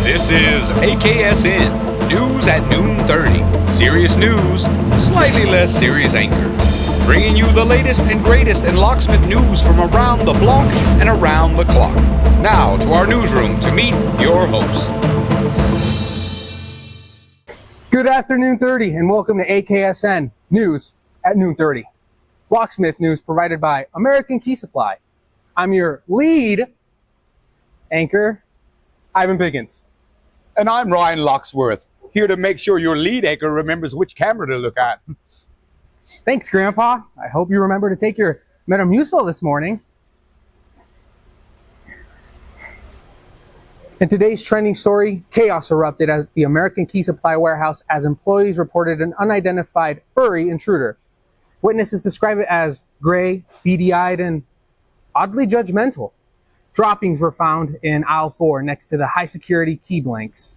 This is AKSN, News at Noon 30. Serious news, slightly less serious anchor. Bringing you the latest and greatest in locksmith news from around the block and around the clock. Now to our newsroom to meet your host. Good afternoon, 30, and welcome to AKSN News at Noon 30. Locksmith news provided by American Key Supply. I'm your lead anchor, Ivan Biggins. And I'm Ryan Locksworth, here to make sure your lead anchor remembers which camera to look at. Thanks, Grandpa. I hope you remember to take your Metamucil this morning. In today's trending story, chaos erupted at the American Key Supply warehouse as employees reported an unidentified furry intruder. Witnesses describe it as gray, beady-eyed, and oddly judgmental. Droppings were found in aisle 4 next to the high-security key blanks.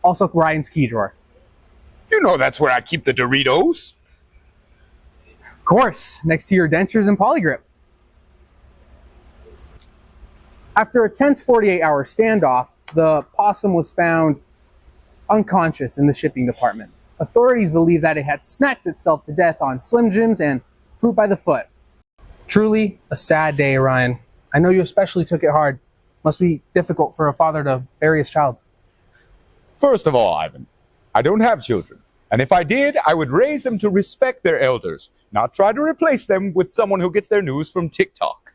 Also Ryan's key drawer. You know that's where I keep the Doritos. Of course, next to your dentures and polygrip. After a tense 48-hour standoff, the possum was found unconscious in the shipping department. Authorities believe that it had snacked itself to death on Slim Jims and fruit by the foot. Truly a sad day, Ryan. I know you especially took it hard. Must be difficult for a father to bury his child. First of all, Ivan, I don't have children. And if I did, I would raise them to respect their elders, not try to replace them with someone who gets their news from TikTok.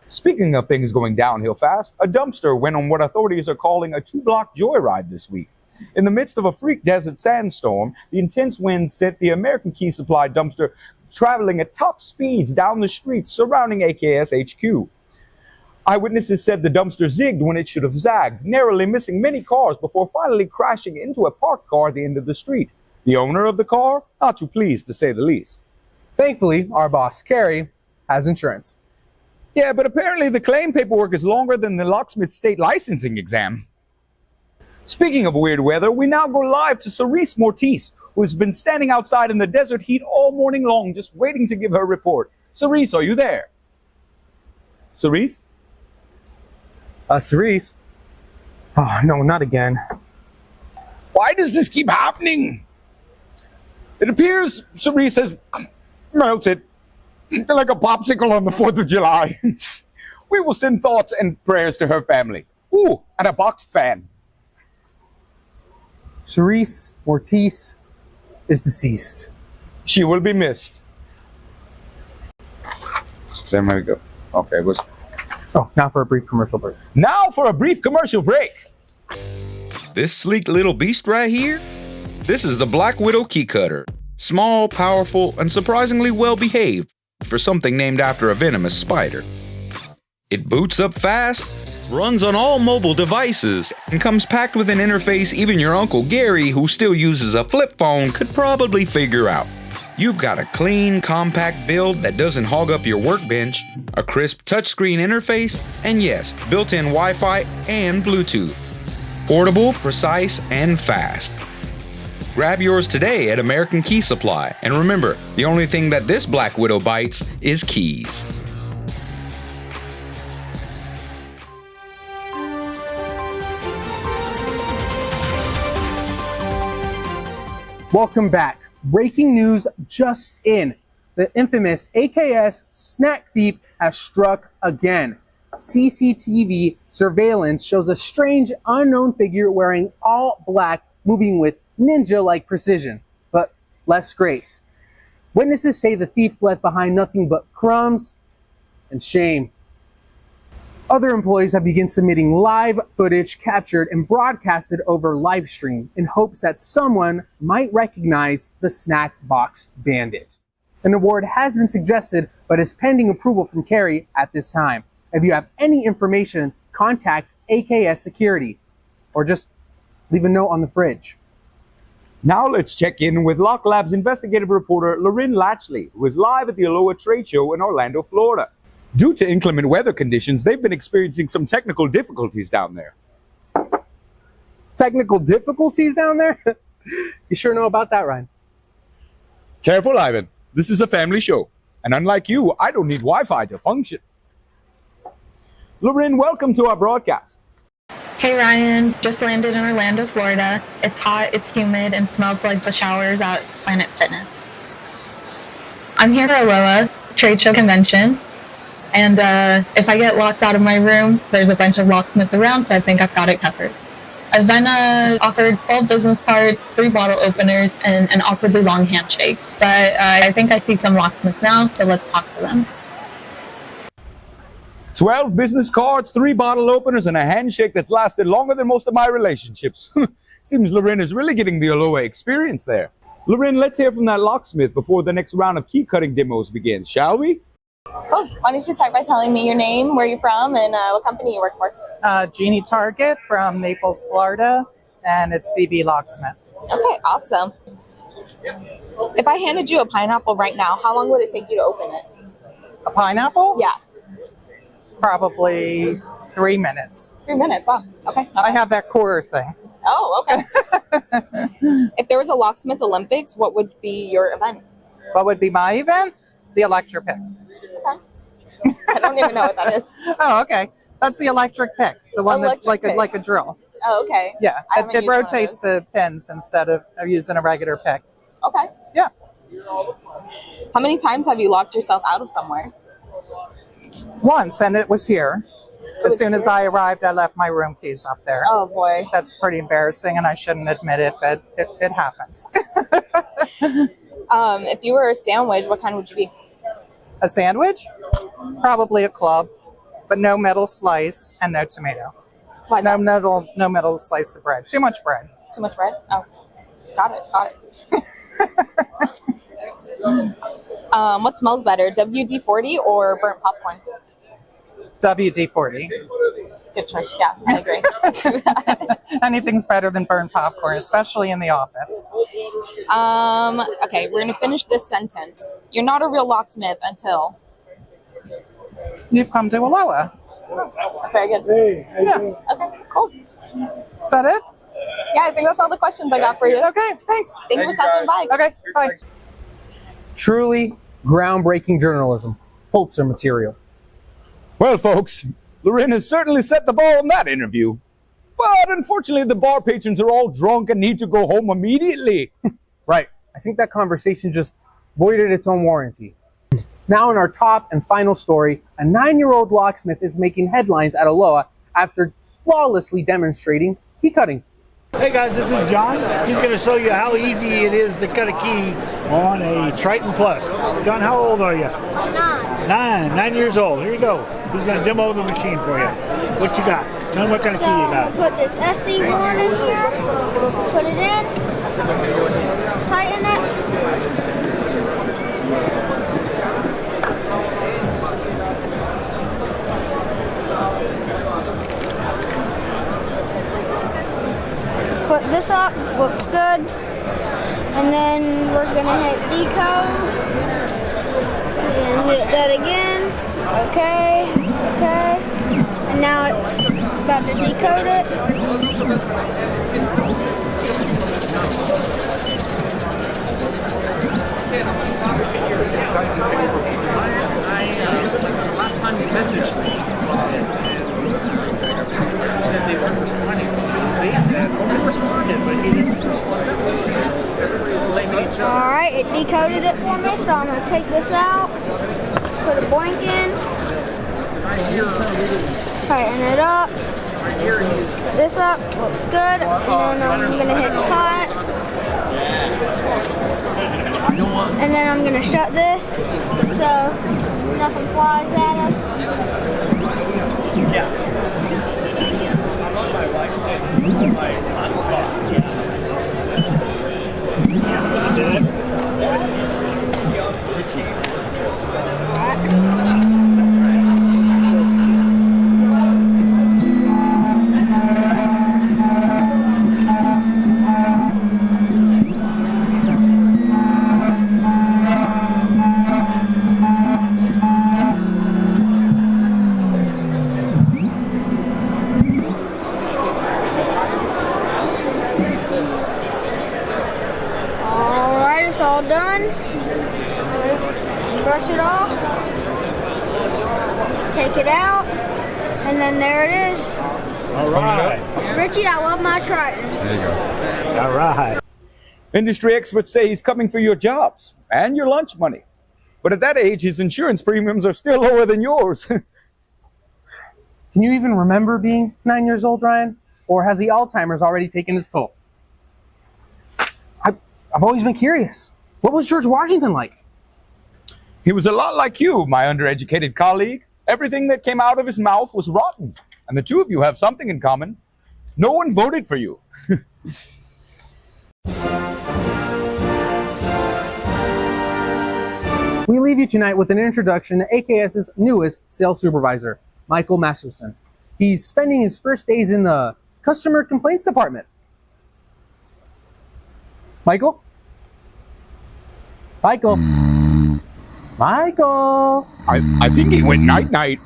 Speaking of things going downhill fast, a dumpster went on what authorities are calling a 2-block joyride this week. In the midst of a freak desert sandstorm, the intense wind sent the American Key Supply dumpster traveling at top speeds down the streets surrounding AKS HQ. Eyewitnesses said the dumpster zigged when it should have zagged, narrowly missing many cars before finally crashing into a parked car at the end of the street. The owner of the car, not too pleased to say the least. Thankfully, our boss, Carrie, has insurance. Yeah, but apparently the claim paperwork is longer than the locksmith state licensing exam. Speaking of weird weather, we now go live to Cerise Mortiz, who has been standing outside in the desert heat all morning long, just waiting to give her report. Cerise, are you there? Cerise? Cerise? Oh, no, not again. Why does this keep happening? It appears Cerise has melted like a popsicle on the 4th of July. We will send thoughts and prayers to her family. Ooh, and a boxed fan. Cerise Mortiz is deceased. She will be missed. There we go. Okay, now for a brief commercial break. Now for a brief commercial break. This sleek little beast right here? This is the Black Widow Key Cutter. Small, powerful, and surprisingly well-behaved for something named after a venomous spider. It boots up fast, runs on all mobile devices, and comes packed with an interface even your Uncle Gary, who still uses a flip phone, could probably figure out. You've got a clean, compact build that doesn't hog up your workbench, a crisp touchscreen interface, and yes, built-in Wi-Fi and Bluetooth. Portable, precise, and fast. Grab yours today at American Key Supply, and remember, the only thing that this Black Widow bites is keys. Welcome back. Breaking news just in. The infamous AKS snack thief has struck again. CCTV surveillance shows a strange unknown figure wearing all black, moving with ninja-like precision, but less grace. Witnesses say the thief left behind nothing but crumbs and shame. Other employees have begun submitting live footage captured and broadcasted over live stream in hopes that someone might recognize the snack box bandit. An award has been suggested, but is pending approval from Carrie at this time. If you have any information, contact AKS Security, or just leave a note on the fridge. Now let's check in with Lock Lab's investigative reporter, Lorin Latchley, who is live at the Aloha Trade Show in Orlando, Florida. Due to inclement weather conditions, they've been experiencing some technical difficulties down there. Technical difficulties down there? You sure know about that, Ryan. Careful, Ivan. This is a family show. And unlike you, I don't need Wi-Fi to function. Lorin, welcome to our broadcast. Hey Ryan, just landed in Orlando, Florida. It's hot, it's humid, and smells like the showers at Planet Fitness. I'm here for Aloha trade show convention, and if I get locked out of my room, there's a bunch of locksmiths around, so I think I've got it covered. I've been offered 12 business cards, 3 bottle openers, and an awkwardly long handshake. But I think I see some locksmiths now, so let's talk to them. 12 business cards, 3 bottle openers, and a handshake that's lasted longer than most of my relationships. Seems Loren is really getting the Aloha experience there. Loren, let's hear from that locksmith before the next round of key cutting demos begins, shall we? Cool. Why don't you start by telling me your name, where you're from, and what company you work for? Jeannie Target from Naples, Florida, and it's BB Locksmith. Okay, awesome. If I handed you a pineapple right now, how long would it take you to open it? A pineapple? Yeah. Probably 3 minutes. 3 minutes, wow. Okay. I have that quarter thing. Oh, okay. If there was a Locksmith Olympics, what would be your event? What would be my event? The electric pick. Okay. I don't even know what that is. Oh, okay. That's the electric pick, the one that's like a drill. Oh, okay. Yeah, it rotates the pins instead of using a regular pick. Okay. Yeah. How many times have you locked yourself out of somewhere? Once, and it was here. As soon as I arrived, I left my room keys up there. Oh, boy. That's pretty embarrassing, and I shouldn't admit it, but it happens. If you were a sandwich, what kind would you be? A sandwich? Probably a club, but no middle slice and no tomato. Why No middle slice of bread. Too much bread. Too much bread? Oh, got it. What smells better, WD-40 or burnt popcorn? WD-40. Good choice. Yeah, I agree. Anything's better than burnt popcorn, especially in the office. Okay, we're gonna finish this sentence. You're not a real locksmith until. You've come to Aloha. That's very good. Yeah. Okay, cool. Is that it? Yeah, I think that's all the questions I got for you. Okay, thanks. Thank you for stopping by. Okay, bye. Truly groundbreaking journalism. Pulitzer material. Well, folks, Loren has certainly set the bar on that interview. But unfortunately, the bar patrons are all drunk and need to go home immediately. Right. I think that conversation just voided its own warranty. Now in our top and final story, a 9-year-old locksmith is making headlines at Aloha after flawlessly demonstrating key cutting. Hey guys, this is John. He's going to show you how easy it is to cut a key on a Triton Plus. John, how old are you? 9 years old. Here you go. He's going to demo the machine for you. What you got? Tell me what kind of key you got. Put this SC one in here, put it in, tighten it. Put this up, looks good. And then we're gonna hit decode. And hit that again. Okay, okay. And now it's about to decode it. Last time you messaged me, you said they weren't responding. They said, well, they responded, but he didn't respond. Alright, it decoded it for me, so I'm going to take this out, put a blank in, tighten it up, put this up, looks good, and then I'm going to hit cut, and then I'm going to shut this so nothing flies at us. Yeah. All done. Brush it off. Take it out. And then there it is. All right. Richie, I love my Triton. There you go. All right. Industry experts say he's coming for your jobs and your lunch money. But at that age, his insurance premiums are still lower than yours. Can you even remember being 9 years old, Ryan? Or has the Alzheimer's already taken its toll? I've always been curious. What was George Washington like? He was a lot like you, my undereducated colleague. Everything that came out of his mouth was rotten. And the two of you have something in common. No one voted for you. We leave you tonight with an introduction to AKS's newest sales supervisor, Michael Masterson. He's spending his first days in the customer complaints department. Michael? Michael? Michael? I think he went night-night.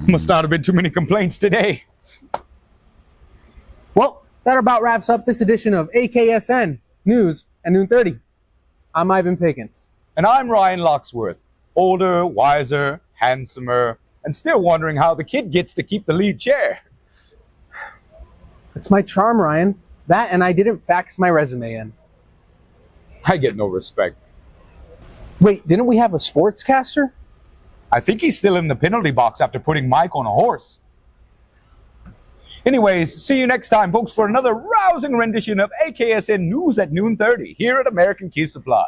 Must not have been too many complaints today. Well, that about wraps up this edition of AKSN News at noon 30. I'm Ivan Pickens. And I'm Ryan Locksmith. Older, wiser, handsomer, and still wondering how the kid gets to keep the lead chair. It's my charm, Ryan. That and I didn't fax my resume in. I get no respect. Wait, didn't we have a sportscaster? I think he's still in the penalty box after putting Mike on a horse. Anyways, see you next time, folks, for another rousing rendition of AKSN News at noon 30 here at American Key Supply.